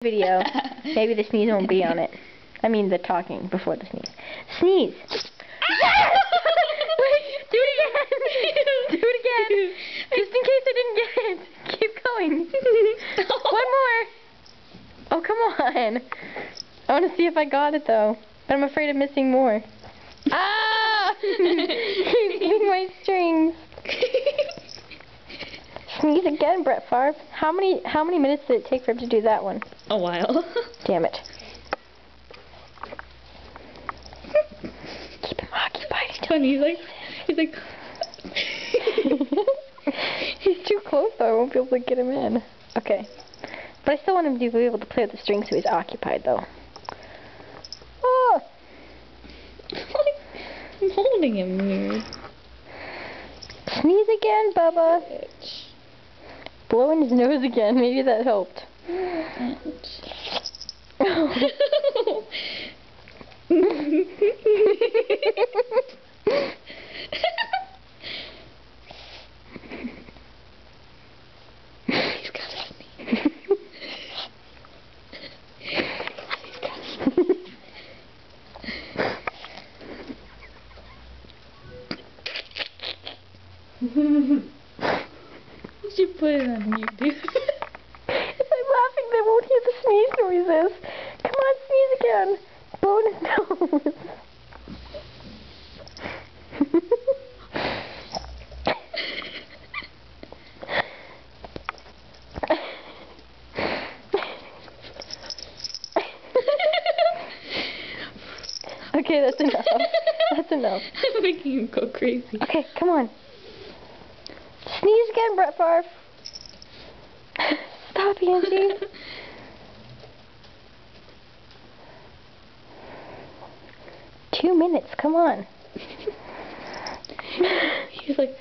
video, maybe the sneeze won't be on it. I mean the talking before the sneeze. Sneeze! Yes! Wait, do it again! Do it again! Just in case I didn't get it. Keep going. One more! Oh, come on. I want to see if I got it, though. But I'm afraid of missing more. Ah! He's eating my strings. Sneeze again, Brett Favre. How many minutes did it take for him to do that one? A while. Damn it. Keep him occupied. It's funny, he's like He's too close though, I won't be able to get him in. Okay. But I still want him to be able to play with the string so he's occupied though. Oh! I'm holding him weird. Sneeze again, Bubba. Blow in his nose again, maybe that helped. He's got a sneeze. You should put it on YouTube. If I'm laughing, they won't hear the sneeze noises. Come on, sneeze again. Blow in his nose. Okay, that's enough. That's enough. I'm making him go crazy. Okay, come on. Sneeze again, Brett Favre. Stop, Angie. Two minutes, come on. He's like...